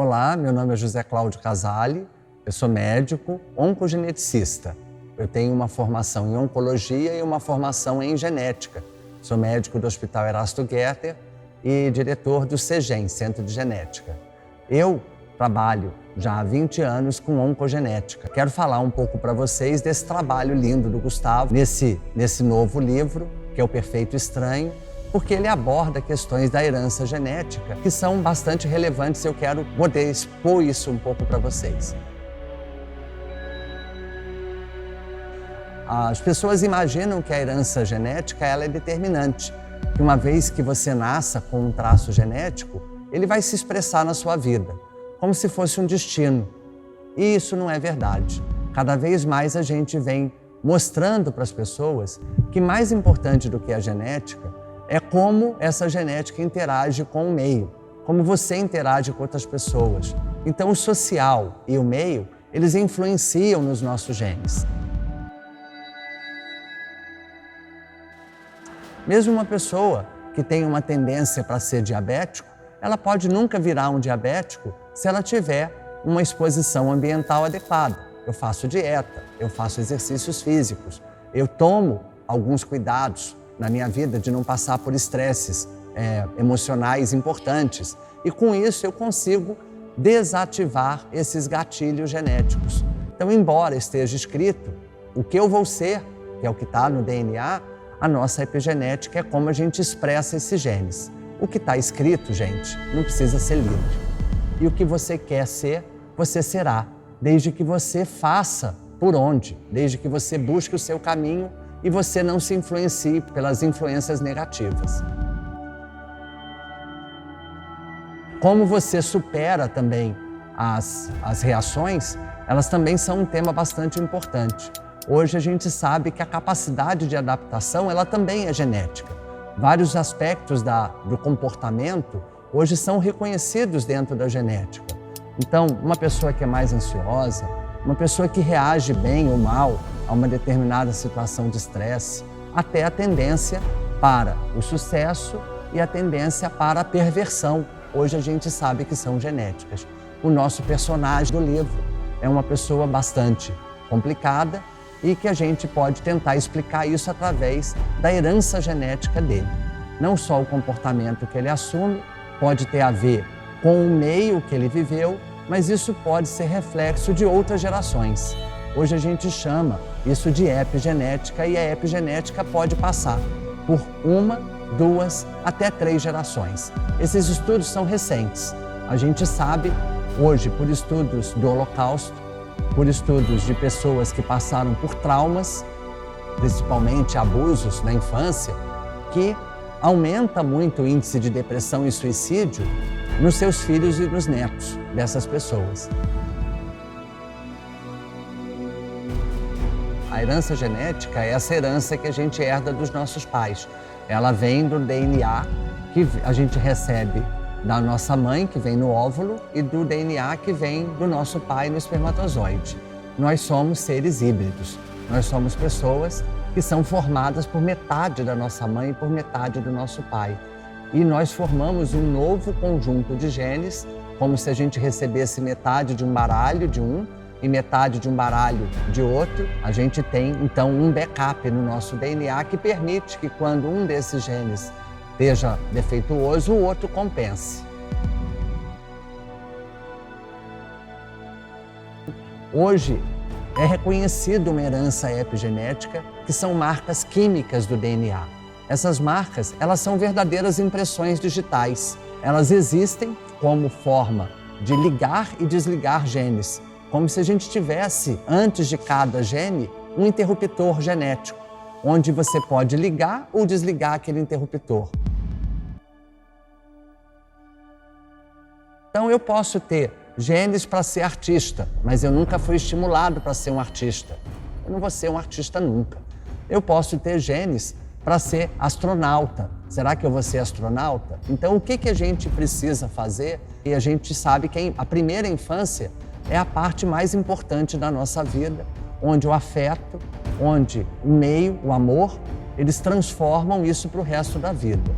Olá, meu nome é José Cláudio Casale, eu sou médico oncogeneticista. Eu tenho uma formação em oncologia e uma formação em genética. Sou médico do Hospital Erasto Guerter e diretor do CEGEM, Centro de Genética. Eu trabalho já há 20 anos com oncogenética. Quero falar um pouco para vocês desse trabalho lindo do Gustavo, nesse novo livro, que é O Perfeito Estranho, porque ele aborda questões da herança genética que são bastante relevantes. Eu quero poder expor isso um pouco para vocês. As pessoas imaginam que a herança genética ela é determinante, que uma vez que você nasça com um traço genético, ele vai se expressar na sua vida, como se fosse um destino. E isso não é verdade. Cada vez mais a gente vem mostrando para as pessoas que mais importante do que a genética é como essa genética interage com o meio, como você interage com outras pessoas. Então o social e o meio, eles influenciam nos nossos genes. Mesmo uma pessoa que tem uma tendência para ser diabético, ela pode nunca virar um diabético se ela tiver uma exposição ambiental adequada. Eu faço dieta, eu faço exercícios físicos, eu tomo alguns cuidados na minha vida de não passar por estresses emocionais importantes. E com isso eu consigo desativar esses gatilhos genéticos. Então, embora esteja escrito o que eu vou ser, que é o que está no DNA, a nossa epigenética é como a gente expressa esses genes. O que está escrito, gente, não precisa ser lido. E o que você quer ser, você será, desde que você faça por onde, desde que você busque o seu caminho e você não se influencie pelas influências negativas. Como você supera também as reações, elas também são um tema bastante importante. Hoje a gente sabe que a capacidade de adaptação, ela também é genética. Vários aspectos do comportamento hoje são reconhecidos dentro da genética. Então, uma pessoa que é mais ansiosa, uma pessoa que reage bem ou mal a uma determinada situação de estresse, até a tendência para o sucesso e a tendência para a perversão. Hoje a gente sabe que são genéticas. O nosso personagem do livro é uma pessoa bastante complicada e que a gente pode tentar explicar isso através da herança genética dele. Não só o comportamento que ele assume pode ter a ver com o meio que ele viveu, mas isso pode ser reflexo de outras gerações. Hoje a gente chama isso de epigenética e a epigenética pode passar por 1, 2, até 3 gerações. Esses estudos são recentes. A gente sabe hoje, por estudos do Holocausto, por estudos de pessoas que passaram por traumas, principalmente abusos na infância, que aumenta muito o índice de depressão e suicídio nos seus filhos e nos netos dessas pessoas. A herança genética é essa herança que a gente herda dos nossos pais. Ela vem do DNA que a gente recebe da nossa mãe, que vem no óvulo, e do DNA que vem do nosso pai no espermatozoide. Nós somos seres híbridos. Nós somos pessoas que são formadas por metade da nossa mãe e por metade do nosso pai. E nós formamos um novo conjunto de genes, como se a gente recebesse metade de um baralho de um e metade de um baralho de outro. A gente tem, então, um backup no nosso DNA que permite que quando um desses genes esteja defeituoso, o outro compense. Hoje é reconhecido uma herança epigenética que são marcas químicas do DNA. Essas marcas, elas são verdadeiras impressões digitais. Elas existem como forma de ligar e desligar genes, como se a gente tivesse, antes de cada gene, um interruptor genético, onde você pode ligar ou desligar aquele interruptor. Então eu posso ter genes para ser artista, mas eu nunca fui estimulado para ser um artista. Eu não vou ser um artista nunca. Eu posso ter genes para ser astronauta. Será que eu vou ser astronauta? Então, o que a gente precisa fazer? E a gente sabe que a primeira infância é a parte mais importante da nossa vida, onde o afeto, onde o meio, o amor, eles transformam isso para o resto da vida.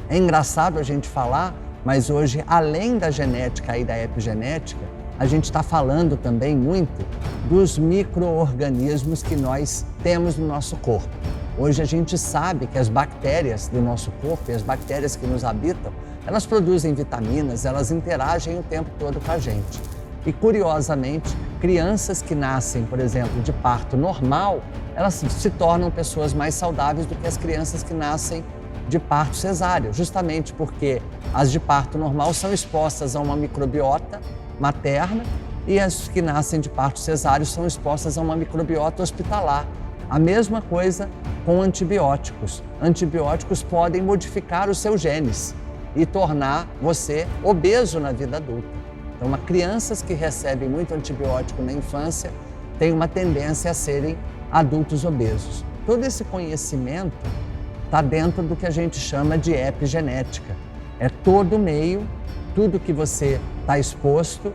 É engraçado a gente falar, mas hoje, além da genética e da epigenética, a gente está falando também muito dos micro-organismos que nós temos no nosso corpo. Hoje a gente sabe que as bactérias do nosso corpo e as bactérias que nos habitam, elas produzem vitaminas, elas interagem o tempo todo com a gente. E curiosamente, crianças que nascem, por exemplo, de parto normal, elas se tornam pessoas mais saudáveis do que as crianças que nascem de parto cesáreo, justamente porque as de parto normal são expostas a uma microbiota materna e as que nascem de parto cesáreo são expostas a uma microbiota hospitalar. A mesma coisa com antibióticos. Antibióticos podem modificar os seus genes e tornar você obeso na vida adulta. Então, crianças que recebem muito antibiótico na infância têm uma tendência a serem adultos obesos. Todo esse conhecimento está dentro do que a gente chama de epigenética. É todo o meio, tudo que você está exposto,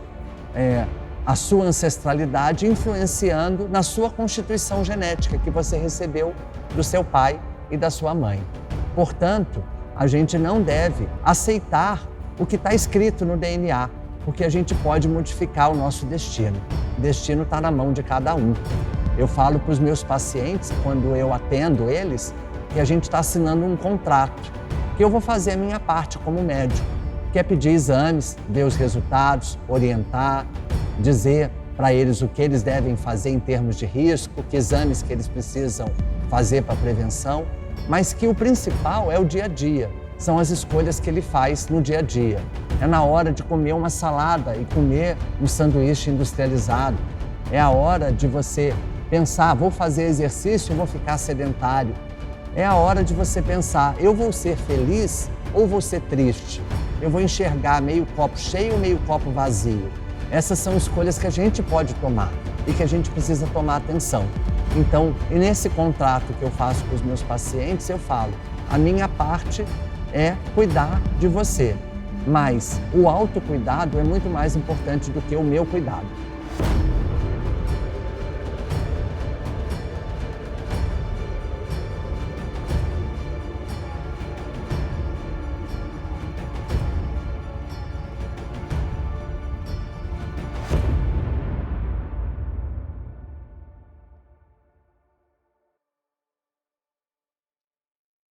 a sua ancestralidade influenciando na sua constituição genética que você recebeu do seu pai e da sua mãe. Portanto, a gente não deve aceitar o que está escrito no DNA, porque a gente pode modificar o nosso destino. O destino está na mão de cada um. Eu falo para os meus pacientes, quando eu atendo eles, que a gente está assinando um contrato, que eu vou fazer a minha parte como médico, que é pedir exames, ver os resultados, orientar, dizer para eles o que eles devem fazer em termos de risco, que exames que eles precisam fazer para prevenção, mas que o principal é o dia a dia, são as escolhas que ele faz no dia a dia. É na hora de comer uma salada e comer um sanduíche industrializado. É a hora de você pensar, vou fazer exercício ou vou ficar sedentário. É a hora de você pensar, eu vou ser feliz ou vou ser triste? Eu vou enxergar meio copo cheio ou meio copo vazio? Essas são escolhas que a gente pode tomar e que a gente precisa tomar atenção. Então, e nesse contrato que eu faço com os meus pacientes, eu falo, a minha parte é cuidar de você, mas o autocuidado é muito mais importante do que o meu cuidado.